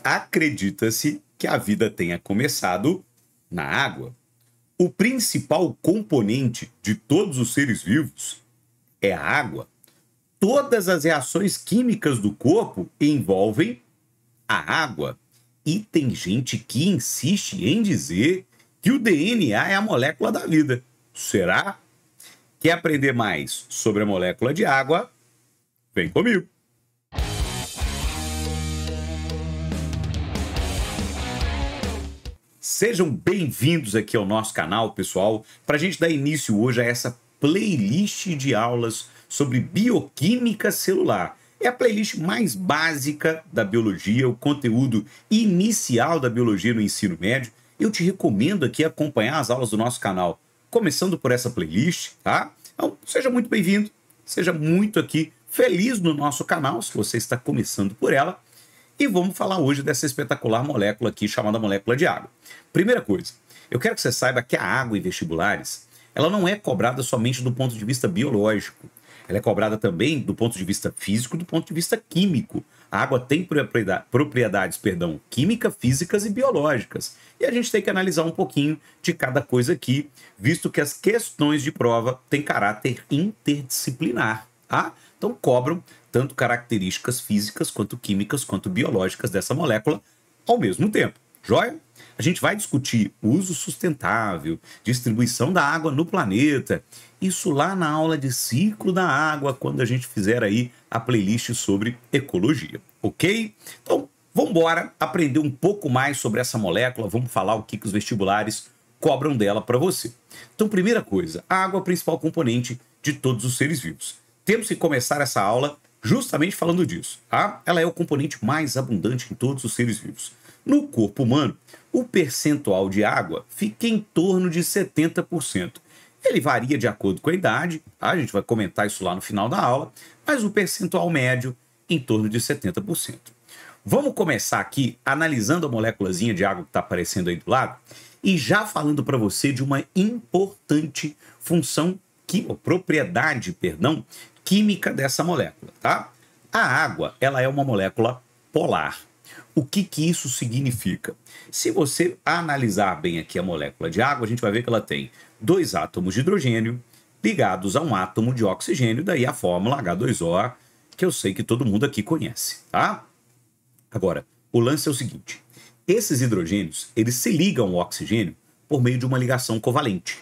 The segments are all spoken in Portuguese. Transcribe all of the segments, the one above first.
Acredita-se que a vida tenha começado na água. O principal componente de todos os seres vivos é a água. Todas as reações químicas do corpo envolvem a água. E tem gente que insiste em dizer que o DNA é a molécula da vida. Será? Quer aprender mais sobre a molécula de água? Vem comigo! Sejam bem-vindos aqui ao nosso canal, pessoal, para a gente dar início hoje a essa playlist de aulas sobre bioquímica celular. É a playlist mais básica da biologia, o conteúdo inicial da biologia no ensino médio. Eu te recomendo aqui acompanhar as aulas do nosso canal, começando por essa playlist, tá? Então, seja muito bem-vindo, seja muito aqui feliz no nosso canal, se você está começando por ela. E vamos falar hoje dessa espetacular molécula aqui, chamada molécula de água. Primeira coisa, eu quero que você saiba que a água em vestibulares, ela não é cobrada somente do ponto de vista biológico. Ela é cobrada também do ponto de vista físico e do ponto de vista químico. A água tem propriedades, químicas, físicas e biológicas. E a gente tem que analisar um pouquinho de cada coisa aqui, visto que as questões de prova têm caráter interdisciplinar, tá? Então cobram tanto características físicas, quanto químicas, quanto biológicas dessa molécula ao mesmo tempo. Joia? A gente vai discutir uso sustentável, distribuição da água no planeta. Isso lá na aula de ciclo da água, quando a gente fizer aí a playlist sobre ecologia, ok? Então, vamos embora aprender um pouco mais sobre essa molécula, vamos falar o que os vestibulares cobram dela para você. Então, primeira coisa, a água é o principal componente de todos os seres vivos. Temos que começar essa aula justamente falando disso, tá? Ela é o componente mais abundante em todos os seres vivos. No corpo humano, o percentual de água fica em torno de 70%. Ele varia de acordo com a idade, tá? A gente vai comentar isso lá no final da aula, mas o percentual médio em torno de 70%. Vamos começar aqui analisando a moléculazinha de água que está aparecendo aí do lado e já falando para você de uma importante propriedade química dessa molécula, tá? A água, ela é uma molécula polar. O que isso significa? Se você analisar bem aqui a molécula de água, a gente vai ver que ela tem 2 átomos de hidrogênio ligados a um átomo de oxigênio, daí a fórmula H2O, que eu sei que todo mundo aqui conhece, tá? Agora, o lance é o seguinte, esses hidrogênios, eles se ligam ao oxigênio por meio de uma ligação covalente.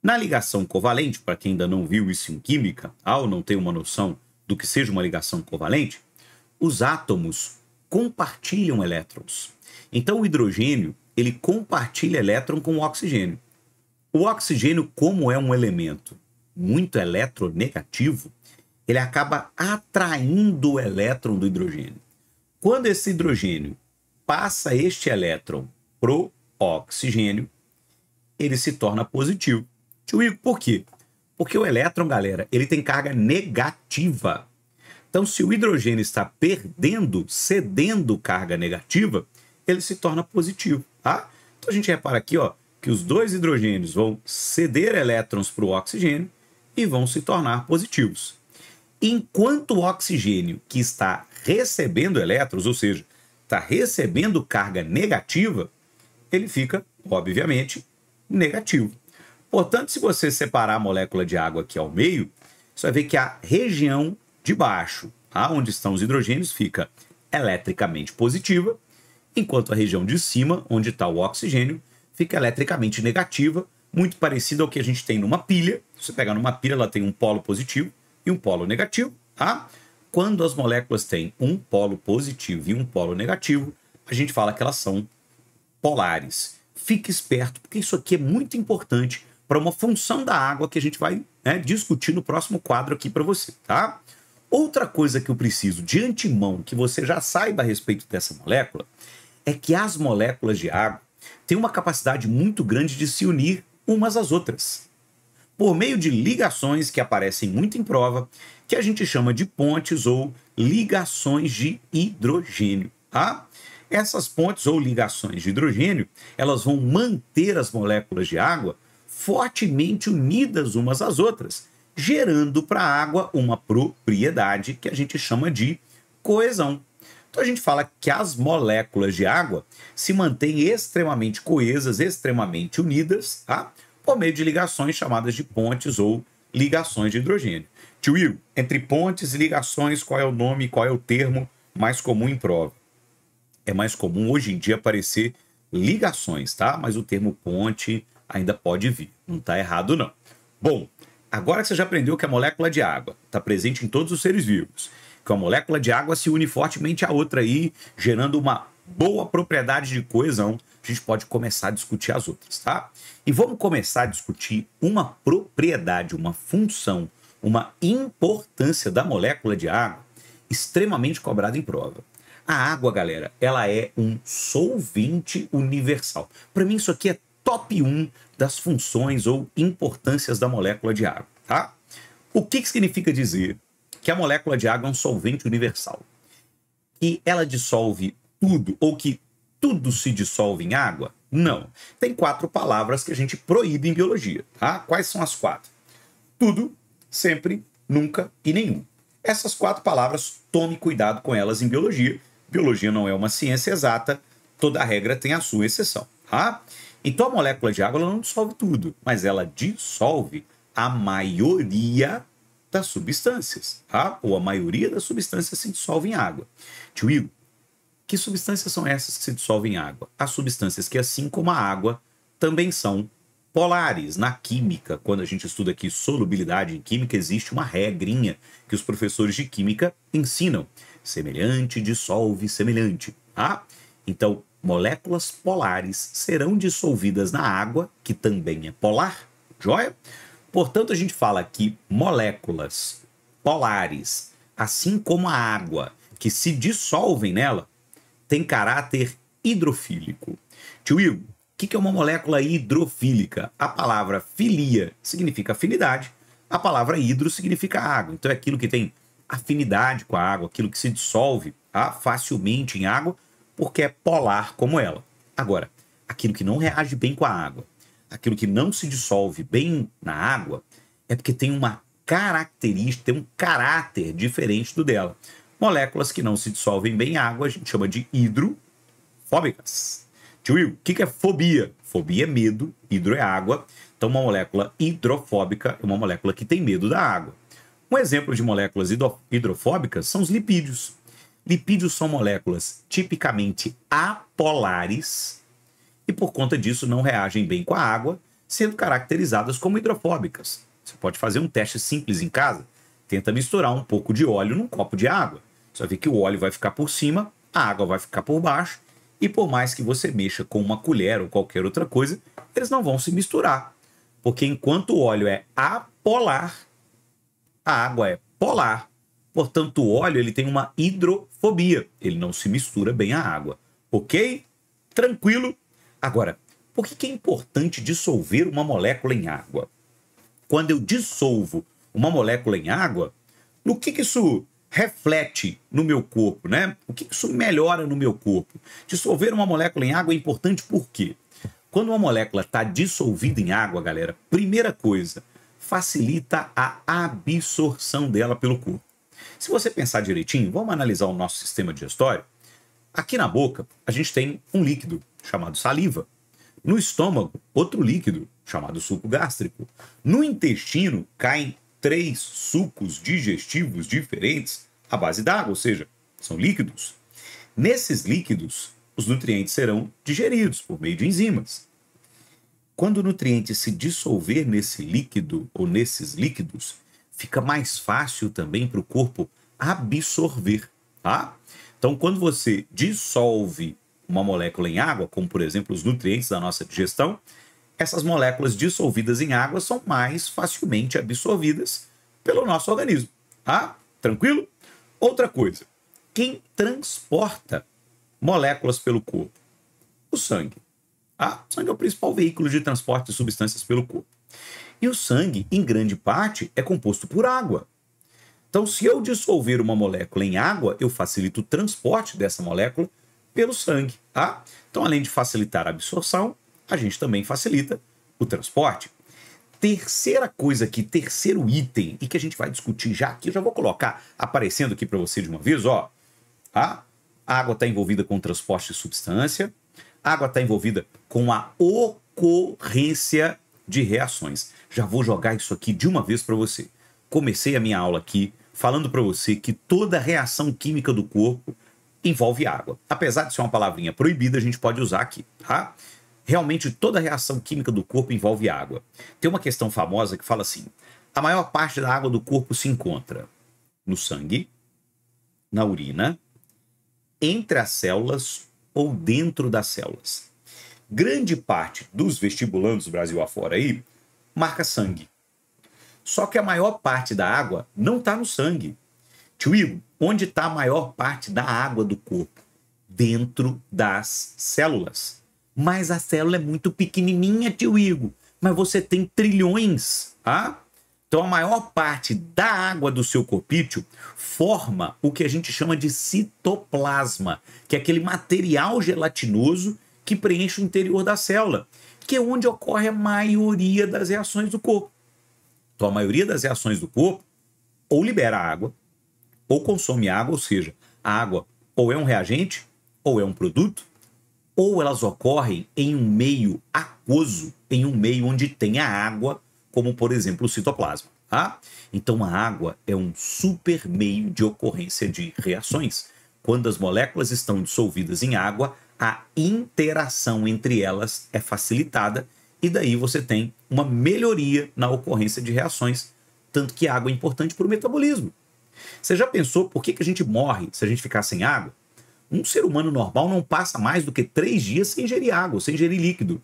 Na ligação covalente, para quem ainda não viu isso em química, ou não tem uma noção do que seja uma ligação covalente, os átomos compartilham elétrons. Então o hidrogênio, ele compartilha elétron com o oxigênio. O oxigênio, como é um elemento muito eletronegativo, ele acaba atraindo o elétron do hidrogênio. Quando esse hidrogênio passa este elétron pro oxigênio, ele se torna positivo. Tio Igor, por quê? Porque o elétron, galera, ele tem carga negativa. Então, se o hidrogênio está cedendo carga negativa, ele se torna positivo, tá? Então, a gente repara aqui, ó, que os 2 hidrogênios vão ceder elétrons para o oxigênio e vão se tornar positivos. Enquanto o oxigênio que está recebendo elétrons, ou seja, está recebendo carga negativa, ele fica, obviamente, negativo. Portanto, se você separar a molécula de água aqui ao meio, você vai ver que a região de baixo, onde estão os hidrogênios, fica eletricamente positiva, enquanto a região de cima, onde está o oxigênio, fica eletricamente negativa, muito parecido ao que a gente tem numa pilha. Se você pegar numa pilha, ela tem um polo positivo e um polo negativo, tá? Quando as moléculas têm um polo positivo e um polo negativo, a gente fala que elas são polares. Fique esperto, porque isso aqui é muito importante para uma função da água que a gente vai discutir no próximo quadro aqui para você, tá? Outra coisa que eu preciso de antemão que você já saiba a respeito dessa molécula é que as moléculas de água têm uma capacidade muito grande de se unir umas às outras, por meio de ligações que aparecem muito em prova, que a gente chama de pontes ou ligações de hidrogênio, tá? Essas pontes ou ligações de hidrogênio, elas vão manter as moléculas de água fortemente unidas umas às outras, gerando para a água uma propriedade que a gente chama de coesão. Então a gente fala que as moléculas de água se mantêm extremamente coesas, extremamente unidas, tá? Por meio de ligações chamadas de pontes ou ligações de hidrogênio. Tio Will, entre pontes e ligações, qual é o nome, qual é o termo mais comum em prova? É mais comum hoje em dia aparecer ligações, tá? Mas o termo ponte ainda pode vir. Não está errado, não. Bom, agora que você já aprendeu que a molécula de água está presente em todos os seres vivos, que a molécula de água se une fortemente à outra aí, gerando uma boa propriedade de coesão, a gente pode começar a discutir as outras, tá? E vamos começar a discutir uma propriedade, uma função, uma importância da molécula de água extremamente cobrada em prova. A água, galera, ela é um solvente universal. Para mim, isso aqui é top 1 das funções ou importâncias da molécula de água, tá? O que significa dizer que a molécula de água é um solvente universal? Que ela dissolve tudo ou que tudo se dissolve em água? Não. Tem 4 palavras que a gente proíbe em biologia, tá? Quais são as 4? Tudo, sempre, nunca e nenhum. Essas 4 palavras, tome cuidado com elas em biologia. Biologia não é uma ciência exata, toda regra tem a sua exceção, tá? Então a molécula de água ela não dissolve tudo, mas ela dissolve a maioria das substâncias, tá? Ou a maioria das substâncias se dissolve em água. Tio Igor, que substâncias são essas que se dissolvem em água? As substâncias que, assim como a água, também são polares. Na química, quando a gente estuda aqui solubilidade em química, existe uma regrinha que os professores de química ensinam. Semelhante dissolve semelhante, tá? Então, moléculas polares serão dissolvidas na água, que também é polar, joia? Portanto, a gente fala que moléculas polares, assim como a água, que se dissolvem nela, tem caráter hidrofílico. Tio Igor, o que é uma molécula hidrofílica? A palavra filia significa afinidade, a palavra hidro significa água. Então é aquilo que tem afinidade com a água, aquilo que se dissolve facilmente em água, porque é polar como ela. Agora, aquilo que não reage bem com a água, aquilo que não se dissolve bem na água, é porque tem uma característica, tem um caráter diferente do dela. Moléculas que não se dissolvem bem em água, a gente chama de hidrofóbicas. Tio Will, o que é fobia? Fobia é medo, hidro é água. Então, uma molécula hidrofóbica é uma molécula que tem medo da água. Um exemplo de moléculas hidrofóbicas são os lipídios. Lipídios são moléculas tipicamente apolares e, por conta disso, não reagem bem com a água, sendo caracterizadas como hidrofóbicas. Você pode fazer um teste simples em casa. Tenta misturar um pouco de óleo num copo de água. Você vai ver que o óleo vai ficar por cima, a água vai ficar por baixo, e por mais que você mexa com uma colher ou qualquer outra coisa, eles não vão se misturar. Porque enquanto o óleo é apolar, a água é polar. Portanto, o óleo ele tem uma hidrofobia. Ele não se mistura bem à água. Ok? Tranquilo? Agora, por que é importante dissolver uma molécula em água? Quando eu dissolvo uma molécula em água, no que isso reflete no meu corpo, né? O que isso melhora no meu corpo? Dissolver uma molécula em água é importante por quê? Quando uma molécula está dissolvida em água, galera, primeira coisa, facilita a absorção dela pelo corpo. Se você pensar direitinho, vamos analisar o nosso sistema digestório. Aqui na boca, a gente tem um líquido chamado saliva. No estômago, outro líquido chamado suco gástrico. No intestino, caem 3 sucos digestivos diferentes à base d'água, ou seja, são líquidos. Nesses líquidos, os nutrientes serão digeridos por meio de enzimas. Quando o nutriente se dissolver nesse líquido ou nesses líquidos, fica mais fácil também para o corpo absorver, tá? Então, quando você dissolve uma molécula em água, como por exemplo os nutrientes da nossa digestão, essas moléculas dissolvidas em água são mais facilmente absorvidas pelo nosso organismo, tá? Tranquilo? Outra coisa, quem transporta moléculas pelo corpo? O sangue. Tá? O sangue é o principal veículo de transporte de substâncias pelo corpo. E o sangue, em grande parte, é composto por água. Então, se eu dissolver uma molécula em água, eu facilito o transporte dessa molécula pelo sangue, tá? Então, além de facilitar a absorção, a gente também facilita o transporte. Terceira coisa aqui, terceiro item, e que a gente vai discutir já aqui, eu já vou colocar aparecendo aqui para você de uma vez, ó, tá? A água está envolvida com o transporte de substância, a água está envolvida com a ocorrência de reações. Já vou jogar isso aqui de uma vez para você. Comecei a minha aula aqui falando para você que toda reação química do corpo envolve água. Apesar de ser uma palavrinha proibida, a gente pode usar aqui, tá? Realmente toda reação química do corpo envolve água. Tem uma questão famosa que fala assim: a maior parte da água do corpo se encontra no sangue, na urina, entre as células ou dentro das células. Grande parte dos vestibulandos Brasil afora aí marca sangue. Só que a maior parte da água não está no sangue. Tio Igor, onde está a maior parte da água do corpo? Dentro das células. Mas a célula é muito pequenininha, tio Igor. Mas você tem trilhões, tá? Então a maior parte da água do seu corpício forma o que a gente chama de citoplasma, que é aquele material gelatinoso que preenche o interior da célula, que é onde ocorre a maioria das reações do corpo. Então a maioria das reações do corpo ou libera água, ou consome água, ou seja, a água ou é um reagente, ou é um produto, ou elas ocorrem em um meio aquoso, em um meio onde tem a água, como por exemplo o citoplasma. Tá? Então a água é um super meio de ocorrência de reações. Quando as moléculas estão dissolvidas em água, a interação entre elas é facilitada e daí você tem uma melhoria na ocorrência de reações, tanto que a água é importante para o metabolismo. Você já pensou por que a gente morre se a gente ficar sem água? Um ser humano normal não passa mais do que 3 dias sem ingerir água, sem ingerir líquido.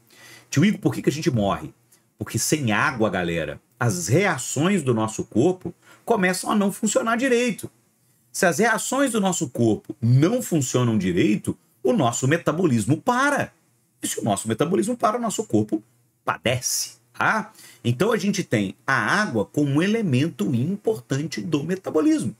Tio Igor, por que a gente morre? Porque sem água, galera, as reações do nosso corpo começam a não funcionar direito. Se as reações do nosso corpo não funcionam direito, o nosso metabolismo para. E se o nosso metabolismo para, o nosso corpo padece. Tá? Então a gente tem a água como um elemento importante do metabolismo.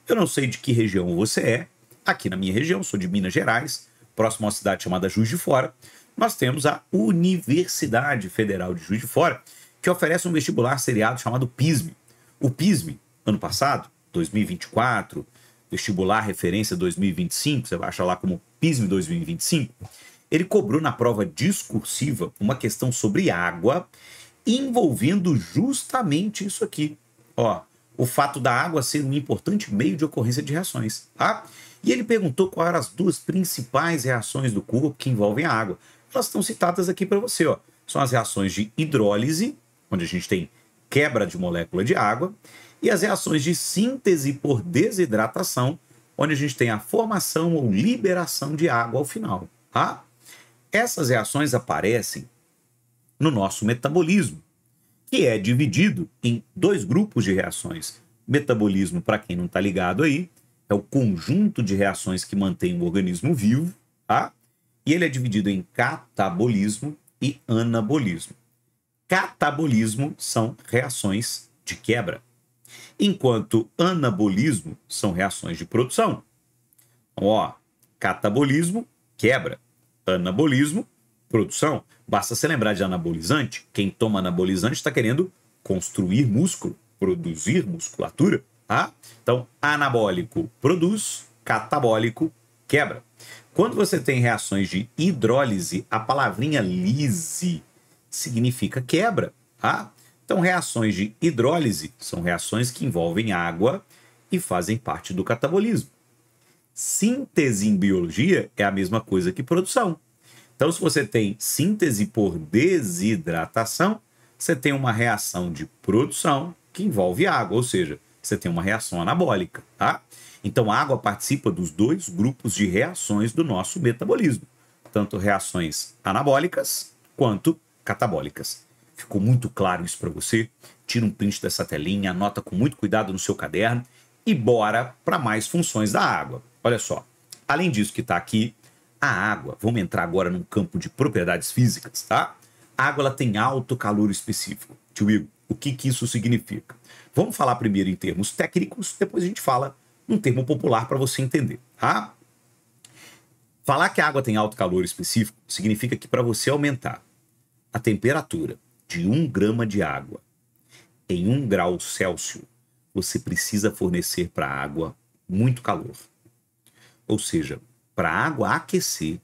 Eu não sei de que região você é. Aqui na minha região, sou de Minas Gerais, próximo a uma cidade chamada Juiz de Fora, nós temos a Universidade Federal de Juiz de Fora, que oferece um vestibular seriado chamado PISME. O PISME, ano passado, 2024, vestibular referência 2025, você vai achar lá como PISME 2025, ele cobrou na prova discursiva uma questão sobre água, envolvendo justamente isso aqui. Ó, o fato da água ser um importante meio de ocorrência de reações. Tá? E ele perguntou quais eram as 2 principais reações do corpo que envolvem a água. Elas estão citadas aqui para você. Ó. São as reações de hidrólise, onde a gente tem quebra de molécula de água, e as reações de síntese por desidratação, onde a gente tem a formação ou liberação de água ao final. Tá? Essas reações aparecem no nosso metabolismo, que é dividido em 2 grupos de reações. Metabolismo, para quem não está ligado aí, é o conjunto de reações que mantém o organismo vivo, tá? E ele é dividido em catabolismo e anabolismo. Catabolismo são reações de quebra, enquanto anabolismo são reações de produção. Então, ó, catabolismo, quebra. Anabolismo, produção. Basta você lembrar de anabolizante. Quem toma anabolizante está querendo construir músculo, produzir musculatura. Tá? Então, anabólico produz, catabólico quebra. Quando você tem reações de hidrólise, a palavrinha lise significa quebra. Tá? Então, reações de hidrólise são reações que envolvem água e fazem parte do catabolismo. Síntese em biologia é a mesma coisa que produção. Então, se você tem síntese por desidratação, você tem uma reação de produção que envolve água, ou seja, você tem uma reação anabólica, tá? Então, a água participa dos 2 grupos de reações do nosso metabolismo, tanto reações anabólicas quanto catabólicas. Ficou muito claro isso para você? Tira um print dessa telinha, anota com muito cuidado no seu caderno e bora para mais funções da água. Olha só, além disso que está aqui, a água, vamos entrar agora num campo de propriedades físicas, tá? A água ela tem alto calor específico. Tio Igor, o que isso significa? Vamos falar primeiro em termos técnicos, depois a gente fala num termo popular para você entender, tá? Falar que a água tem alto calor específico significa que para você aumentar a temperatura de 1 grama de água em 1 grau Celsius, você precisa fornecer para a água muito calor. Ou seja, para a água aquecer,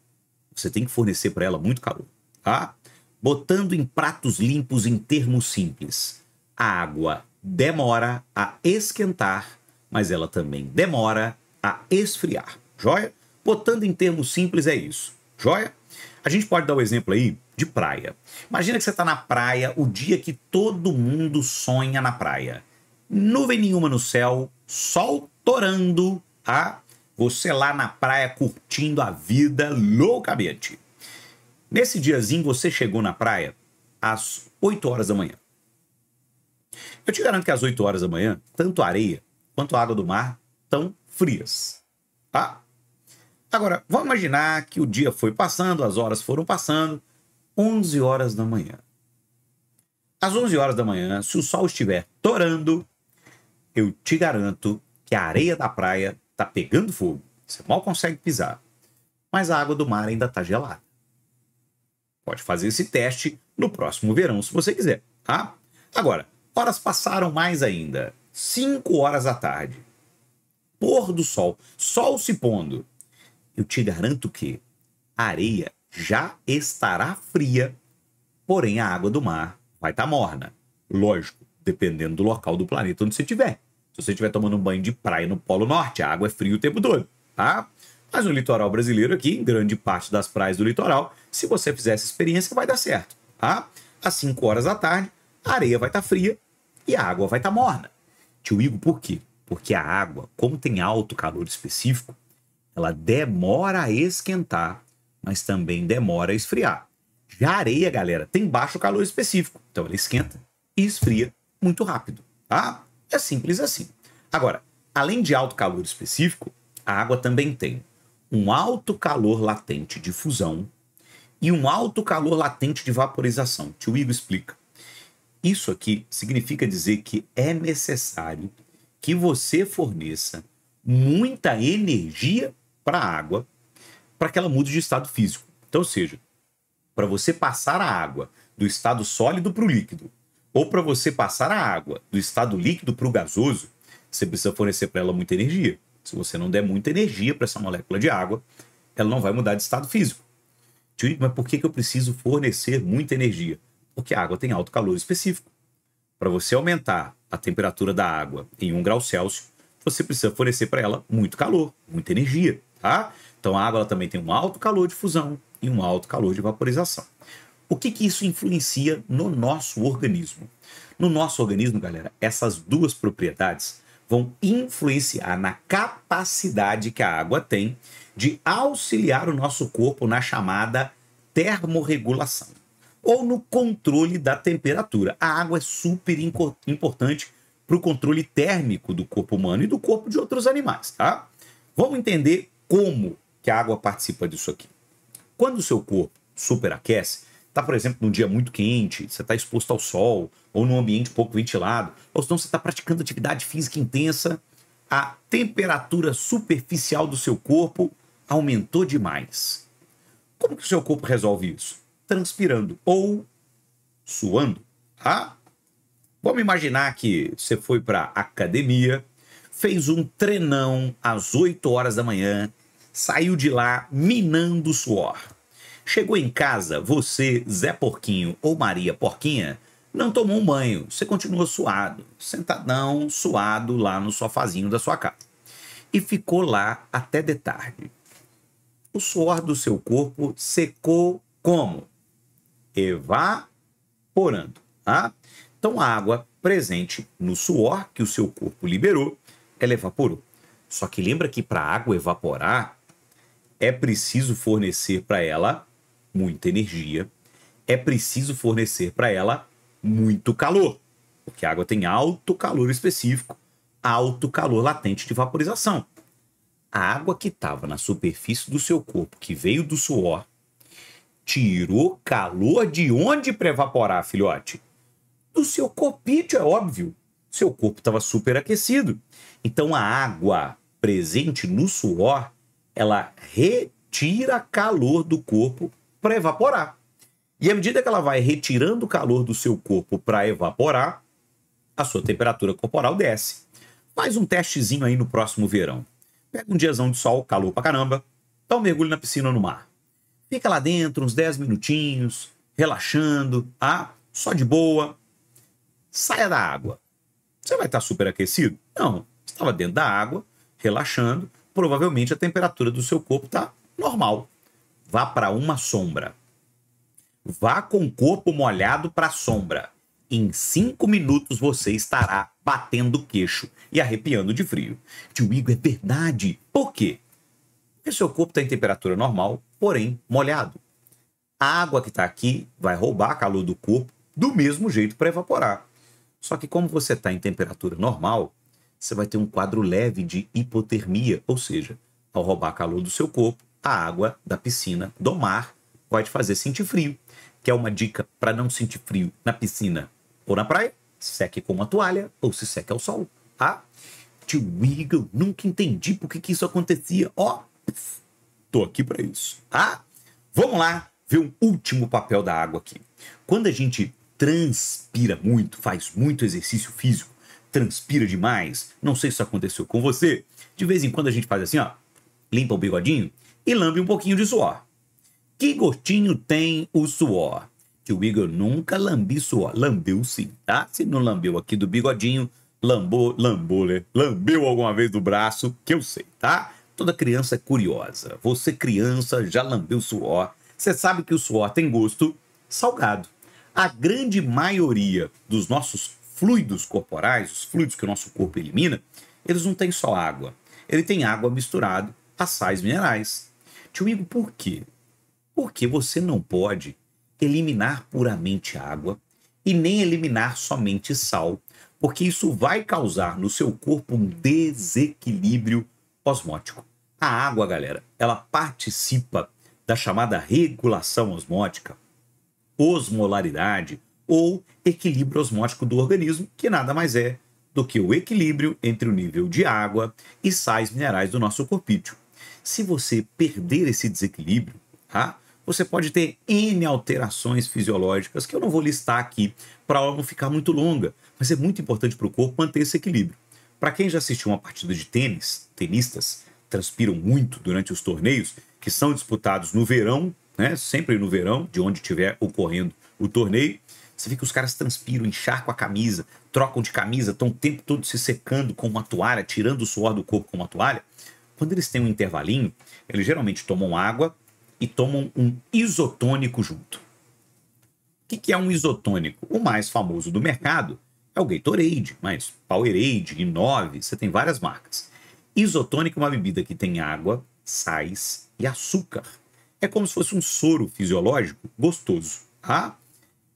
você tem que fornecer para ela muito calor, tá? Botando em pratos limpos em termos simples, a água demora a esquentar, mas ela também demora a esfriar, joia? Botando em termos simples é isso, joia? A gente pode dar o exemplo aí de praia. Imagina que você está na praia o dia que todo mundo sonha na praia. Nuvem nenhuma no céu, sol torando, tá? Você lá na praia curtindo a vida loucamente. Nesse diazinho você chegou na praia às 8 horas da manhã. Eu te garanto que às 8 horas da manhã, tanto a areia quanto a água do mar estão frias, tá? Agora, vamos imaginar que o dia foi passando, as horas foram passando, 11 horas da manhã. Às 11 horas da manhã, se o sol estiver torando, eu te garanto que a areia da praia está pegando fogo. Você mal consegue pisar. Mas a água do mar ainda está gelada. Pode fazer esse teste no próximo verão, se você quiser, tá? Agora, horas passaram mais ainda. 5 horas da tarde. Pôr do sol. Sol se pondo. Eu te garanto que a areia já estará fria, porém a água do mar vai estar morna. Lógico, dependendo do local do planeta onde você estiver. Se você estiver tomando um banho de praia no Polo Norte, a água é fria o tempo todo, tá? Mas no litoral brasileiro aqui, em grande parte das praias do litoral, se você fizer essa experiência, vai dar certo, tá? Às 5 horas da tarde, a areia vai estar fria e a água vai estar morna. Tio Igor, por quê? Porque a água, como tem alto calor específico, ela demora a esquentar, mas também demora a esfriar. Já a areia, galera, tem baixo calor específico, então ela esquenta e esfria muito rápido, tá? É simples assim. Agora, além de alto calor específico, a água também tem um alto calor latente de fusão e um alto calor latente de vaporização. Tio Igor explica. Isso aqui significa dizer que é necessário que você forneça muita energia para a água para que ela mude de estado físico. Então, ou seja, para você passar a água do estado sólido para o líquido ou para você passar a água do estado líquido para o gasoso, você precisa fornecer para ela muita energia. Se você não der muita energia para essa molécula de água, ela não vai mudar de estado físico. Mas por que eu preciso fornecer muita energia? Porque a água tem alto calor específico. Para você aumentar a temperatura da água em 1 grau Celsius, você precisa fornecer para ela muito calor, muita energia, tá? Então a água ela também tem um alto calor de fusão e um alto calor de vaporização. O que isso influencia no nosso organismo? No nosso organismo, galera, essas duas propriedades vão influenciar na capacidade que a água tem de auxiliar o nosso corpo na chamada termorregulação ou no controle da temperatura. A água é super importante para o controle térmico do corpo humano e do corpo de outros animais, tá? Vamos entender como que a água participa disso aqui. Quando o seu corpo superaquece, está, por exemplo, num dia muito quente, você está exposto ao sol, ou num ambiente pouco ventilado, ou senão você está praticando atividade física intensa, a temperatura superficial do seu corpo aumentou demais. Como que o seu corpo resolve isso? Transpirando ou suando, tá? Vamos imaginar que você foi para a academia, fez um treinão às 8 horas da manhã, saiu de lá minando suor. Chegou em casa, você, Zé Porquinho ou Maria Porquinha, não tomou um banho, você continua suado, sentadão, suado lá no sofazinho da sua casa. E ficou lá até de tarde. O suor do seu corpo secou como? Evaporando, tá? Então a água presente no suor que o seu corpo liberou, ela evaporou. Só que lembra que para a água evaporar, é preciso fornecer para ela muita energia, é preciso fornecer para ela muito calor, porque a água tem alto calor específico, alto calor latente de vaporização. A água que estava na superfície do seu corpo, que veio do suor, tirou calor de onde para evaporar, filhote? Do seu corpício, é óbvio. Seu corpo estava superaquecido. Então a água presente no suor, ela retira calor do corpo para evaporar. E à medida que ela vai retirando o calor do seu corpo para evaporar, a sua temperatura corporal desce. Faz um testezinho aí no próximo verão. Pega um diazão de sol, calor pra caramba, dá um mergulho na piscina ou no mar. Fica lá dentro uns 10 minutinhos, relaxando, só de boa. Saia da água. Você vai estar super aquecido? Não. Você estava dentro da água, relaxando. Provavelmente a temperatura do seu corpo está normal. Vá para uma sombra. Vá com o corpo molhado para a sombra. Em 5 minutos você estará batendo o queixo e arrepiando de frio. Tio Igor, é verdade. Por quê? Porque seu corpo está em temperatura normal, porém molhado. A água que está aqui vai roubar calor do corpo do mesmo jeito para evaporar. Só que como você está em temperatura normal, você vai ter um quadro leve de hipotermia, ou seja, ao roubar calor do seu corpo, a água da piscina, do mar, vai te fazer sentir frio. Que é uma dica para não sentir frio na piscina ou na praia? Seque com uma toalha ou se seque ao sol, tá? Tio Igor, nunca entendi por que isso acontecia. Tô aqui para isso, tá? Vamos lá ver o último papel da água aqui. Quando a gente transpira muito, faz muito exercício físico, transpira demais, não sei se isso aconteceu com você, de vez em quando a gente faz assim, limpa o bigodinho e lambe um pouquinho de suor. Que gostinho tem o suor? Que o Igor nunca lambi suor. Lambeu sim, tá? Se não lambeu aqui do bigodinho, lambeu alguma vez do braço, que eu sei, tá? Toda criança é curiosa. Você, criança, já lambeu suor. Você sabe que o suor tem gosto salgado. A grande maioria dos nossos fluidos corporais, os fluidos que o nosso corpo elimina, eles não têm só água. Ele tem água misturada a sais minerais. Tio Igor, por quê? Porque você não pode eliminar puramente água e nem eliminar somente sal, porque isso vai causar no seu corpo um desequilíbrio osmótico. A água, galera, ela participa da chamada regulação osmótica, osmolaridade ou equilíbrio osmótico do organismo, que nada mais é do que o equilíbrio entre o nível de água e sais minerais do nosso corpício. Se você perder esse desequilíbrio, você pode ter N alterações fisiológicas que eu não vou listar aqui para a aula não ficar muito longa, mas é muito importante para o corpo manter esse equilíbrio. Para quem já assistiu uma partida de tênis, tenistas transpiram muito durante os torneios que são disputados no verão, né? Sempre no verão, de onde estiver ocorrendo o torneio. Você vê que os caras transpiram, encharcam a camisa, trocam de camisa, estão o tempo todo se secando com uma toalha, tirando o suor do corpo com uma toalha. Quando eles têm um intervalinho, eles geralmente tomam água e tomam um isotônico junto. O que é um isotônico? O mais famoso do mercado é o Gatorade, mas Powerade, Inove, você tem várias marcas. Isotônico é uma bebida que tem água, sais e açúcar. É como se fosse um soro fisiológico gostoso, tá?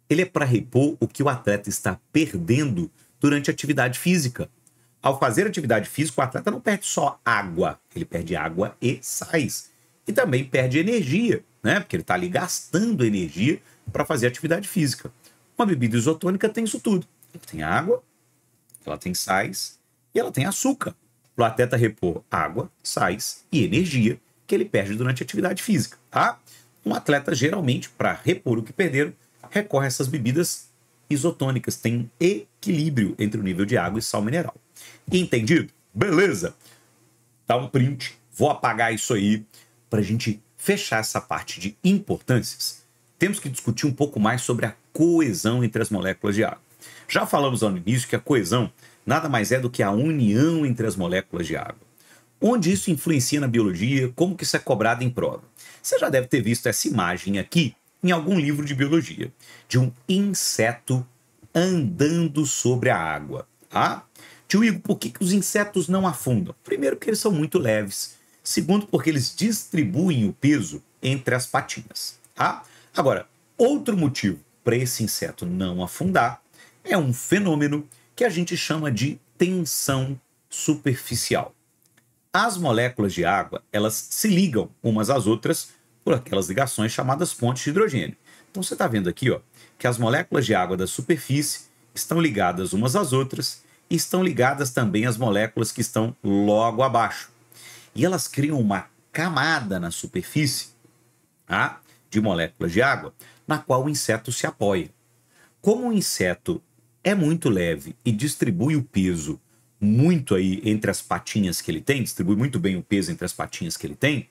Ele é para repor o que o atleta está perdendo durante a atividade física. Ao fazer atividade física, o atleta não perde só água, ele perde água e sais. E também perde energia, né? Porque ele está ali gastando energia para fazer atividade física. Uma bebida isotônica tem isso tudo. Ela tem água, ela tem sais e ela tem açúcar. Para o atleta repor água, sais e energia que ele perde durante a atividade física, tá? Um atleta, geralmente, para repor o que perderam, recorre a essas bebidas isotônicas. Tem equilíbrio entre o nível de água e sal mineral. Entendido? Beleza. Dá um print. Vou apagar isso aí para a gente fechar essa parte de importâncias. Temos que discutir um pouco mais sobre a coesão entre as moléculas de água. Já falamos ao início que a coesão nada mais é do que a união entre as moléculas de água. Onde isso influencia na biologia, como que isso é cobrado em prova. Você já deve ter visto essa imagem aqui em algum livro de biologia, de um inseto andando sobre a água. Tio Igor, por que os insetos não afundam? Primeiro, porque eles são muito leves. Segundo, porque eles distribuem o peso entre as patinhas. Agora, outro motivo para esse inseto não afundar é um fenômeno que a gente chama de tensão superficial. As moléculas de água, elas se ligam umas às outras por aquelas ligações chamadas pontes de hidrogênio. Então você está vendo aqui, que as moléculas de água da superfície estão ligadas umas às outras e estão ligadas também às moléculas que estão logo abaixo. E elas criam uma camada na superfície de moléculas de água na qual o inseto se apoia. Como o inseto é muito leve e distribui o peso muito aí entre as patinhas que ele tem, distribui muito bem o peso entre as patinhas que ele tem,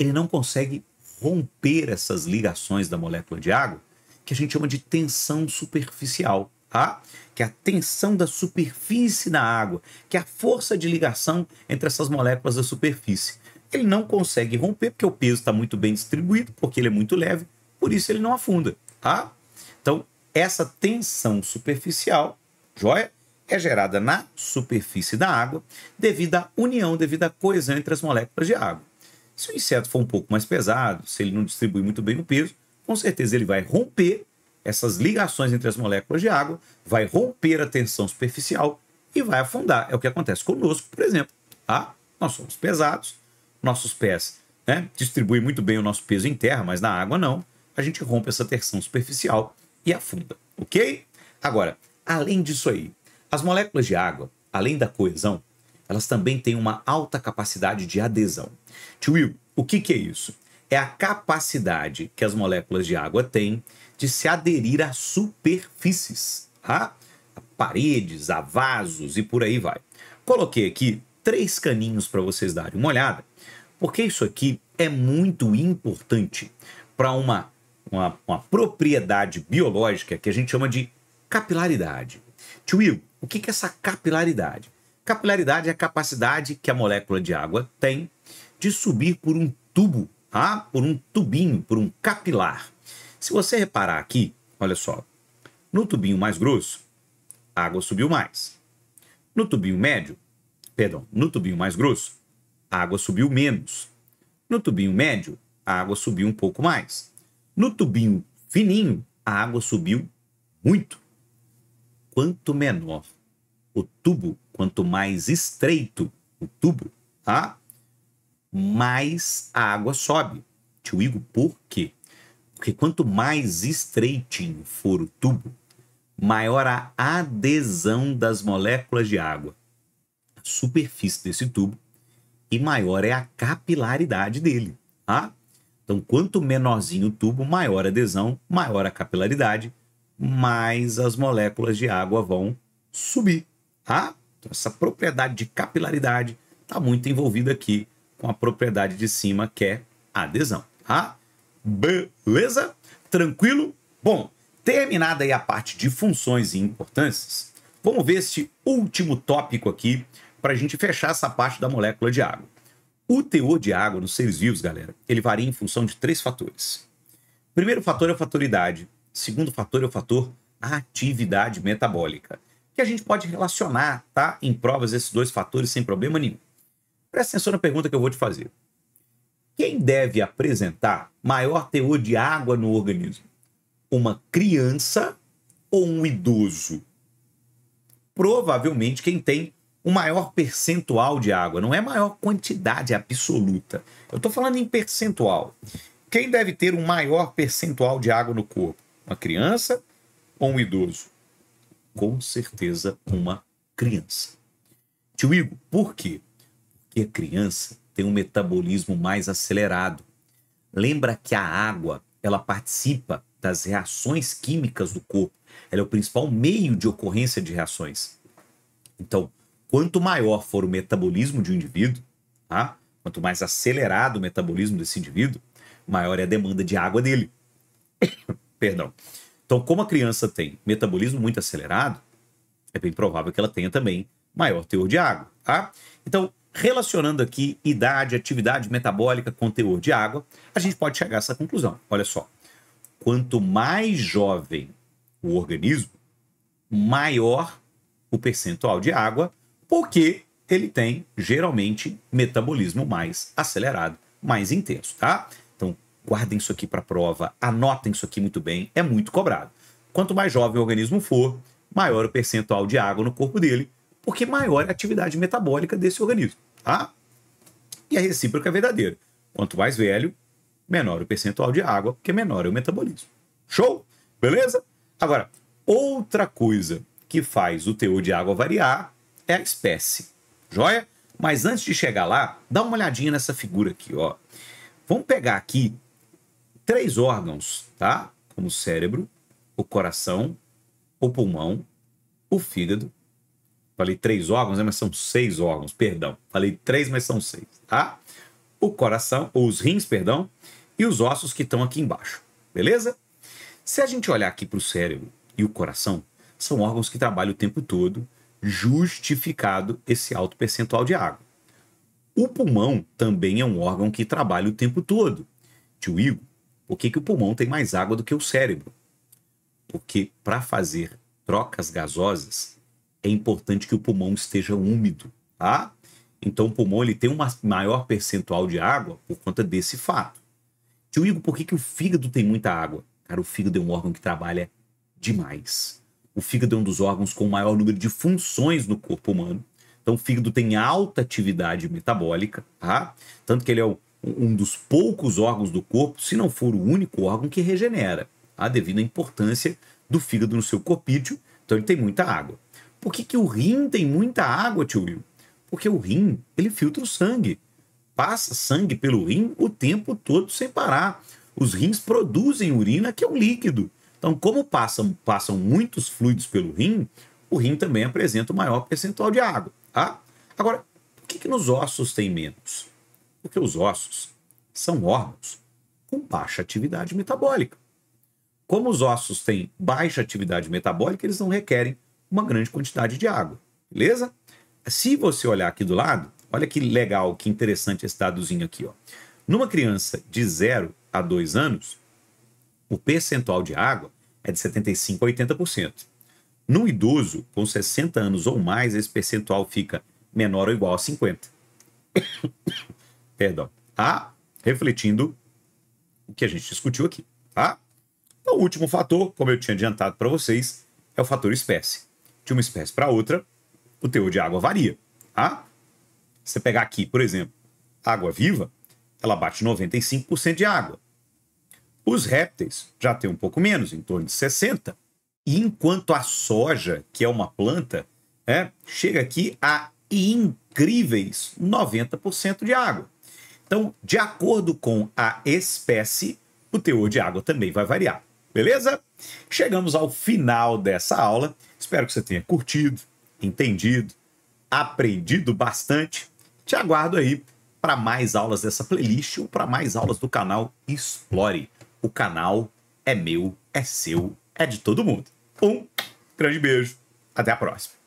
ele não consegue romper essas ligações da molécula de água, que a gente chama de tensão superficial, tá? Que é a tensão da superfície da água, que é a força de ligação entre essas moléculas da superfície. Ele não consegue romper porque o peso está muito bem distribuído, porque ele é muito leve, por isso ele não afunda, tá? Então, essa tensão superficial, joia, é gerada na superfície da água devido à união, devido à coesão entre as moléculas de água. Se o inseto for um pouco mais pesado, se ele não distribui muito bem o peso, com certeza ele vai romper essas ligações entre as moléculas de água, vai romper a tensão superficial e vai afundar. É o que acontece conosco, por exemplo. Tá? Nós somos pesados, nossos pés, né, distribuem muito bem o nosso peso em terra, mas na água não. A gente rompe essa tensão superficial e afunda, ok? Agora, além disso aí, as moléculas de água, além da coesão, elas também têm uma alta capacidade de adesão. Tio Will, o que é isso? É a capacidade que as moléculas de água têm de se aderir a superfícies, tá? A paredes, a vasos e por aí vai. Coloquei aqui 3 caninhos para vocês darem uma olhada, porque isso aqui é muito importante para uma propriedade biológica que a gente chama de capilaridade. Tio Will, o que é essa capilaridade? Capilaridade é a capacidade que a molécula de água tem de subir por um tubo, tá? Por um tubinho, por um capilar. Se você reparar aqui, olha só, no tubinho mais grosso, a água subiu mais. No tubinho médio, perdão, no tubinho mais grosso, a água subiu menos. No tubinho médio, a água subiu um pouco mais. No tubinho fininho, a água subiu muito. Quanto menor o tubo, quanto mais estreito o tubo, tá? Mais a água sobe. Tio Igor, por quê? Porque quanto mais estreitinho for o tubo, maior a adesão das moléculas de água à superfície desse tubo e maior é a capilaridade dele, tá? Então, quanto menorzinho o tubo, maior a adesão, maior a capilaridade, mais as moléculas de água vão subir, tá? Então, essa propriedade de capilaridade está muito envolvida aqui com a propriedade de cima, que é a adesão, tá? Beleza? Tranquilo? Bom, terminada aí a parte de funções e importâncias, vamos ver este último tópico aqui para a gente fechar essa parte da molécula de água. O teor de água nos seres vivos, galera, ele varia em função de 3 fatores. O primeiro fator é o fator idade. O segundo fator é o fator atividade metabólica, que a gente pode relacionar, tá, em provas esses 2 fatores sem problema nenhum. Presta atenção na pergunta que eu vou te fazer. Quem deve apresentar maior teor de água no organismo? Uma criança ou um idoso? Provavelmente quem tem o maior percentual de água, não é maior quantidade absoluta. Eu estou falando em percentual. Quem deve ter um maior percentual de água no corpo? Uma criança ou um idoso? Com certeza uma criança. Tio Igor, por quê? Porque a criança tem um metabolismo mais acelerado. Lembra que a água, ela participa das reações químicas do corpo. Ela é o principal meio de ocorrência de reações. Então, quanto maior for o metabolismo de um indivíduo, tá? Quanto mais acelerado o metabolismo desse indivíduo, maior é a demanda de água dele. Perdão. Então, como a criança tem metabolismo muito acelerado, é bem provável que ela tenha também maior teor de água, tá? Então, relacionando aqui idade, atividade metabólica com teor de água, a gente pode chegar a essa conclusão. Olha só, quanto mais jovem o organismo, maior o percentual de água, porque ele tem, geralmente, metabolismo mais acelerado, mais intenso, tá? Então, guardem isso aqui para a prova, anotem isso aqui muito bem, é muito cobrado. Quanto mais jovem o organismo for, maior o percentual de água no corpo dele, porque maior é a atividade metabólica desse organismo, tá? E a recíproca é verdadeira. Quanto mais velho, menor o percentual de água, porque menor é o metabolismo. Show? Beleza? Agora, outra coisa que faz o teor de água variar é a espécie. Joia? Mas antes de chegar lá, dá uma olhadinha nessa figura aqui, ó. Vamos pegar aqui 3 órgãos, tá? Como o cérebro, o coração, o pulmão, o fígado. Falei 3 órgãos, né? Mas são 6 órgãos, perdão. Falei 3, mas são 6, tá? o coração, ou os rins, perdão, e os ossos que estão aqui embaixo, beleza? Se a gente olhar aqui para o cérebro e o coração, são órgãos que trabalham o tempo todo, justificado esse alto percentual de água. O pulmão também é um órgão que trabalha o tempo todo. Tio Igor, por que o pulmão tem mais água do que o cérebro? Porque para fazer trocas gasosas, é importante que o pulmão esteja úmido, tá? Então o pulmão ele tem um maior percentual de água por conta desse fato. Tio Igor, por que o fígado tem muita água? Cara, o fígado é um órgão que trabalha demais. O fígado é um dos órgãos com o maior número de funções no corpo humano. Então o fígado tem alta atividade metabólica, tá? Tanto que ele é um dos poucos órgãos do corpo, se não for o único órgão que regenera, tá? Devido à importância do fígado no seu corpício, então ele tem muita água. Por que o rim tem muita água, tio Will? Porque o rim, ele filtra o sangue. Passa sangue pelo rim o tempo todo sem parar. Os rins produzem urina, que é um líquido. Então, como passam muitos fluidos pelo rim, o rim também apresenta o maior percentual de água, tá? Agora, por que nos ossos tem menos? Porque os ossos são órgãos com baixa atividade metabólica. Como os ossos têm baixa atividade metabólica, eles não requerem uma grande quantidade de água, beleza? Se você olhar aqui do lado, olha que legal, que interessante esse dadozinho aqui, ó. Numa criança de 0 a 2 anos, o percentual de água é de 75% a 80%. No idoso, com 60 anos ou mais, esse percentual fica menor ou igual a 50%. Perdão. Tá? Refletindo o que a gente discutiu aqui. Tá? Então, o último fator, como eu tinha adiantado para vocês, é o fator espécie. De uma espécie para outra, o teor de água varia. Tá? Se você pegar aqui, por exemplo, água viva, ela bate 95% de água. Os répteis já têm um pouco menos, em torno de 60%. E enquanto a soja, que é uma planta, chega aqui a incríveis 90% de água. Então, de acordo com a espécie, o teor de água também vai variar. Beleza? Chegamos ao final dessa aula. Espero que você tenha curtido, entendido, aprendido bastante. Te aguardo aí para mais aulas dessa playlist ou para mais aulas do canal Explore. O canal é meu, é seu, é de todo mundo. Um grande beijo. Até a próxima.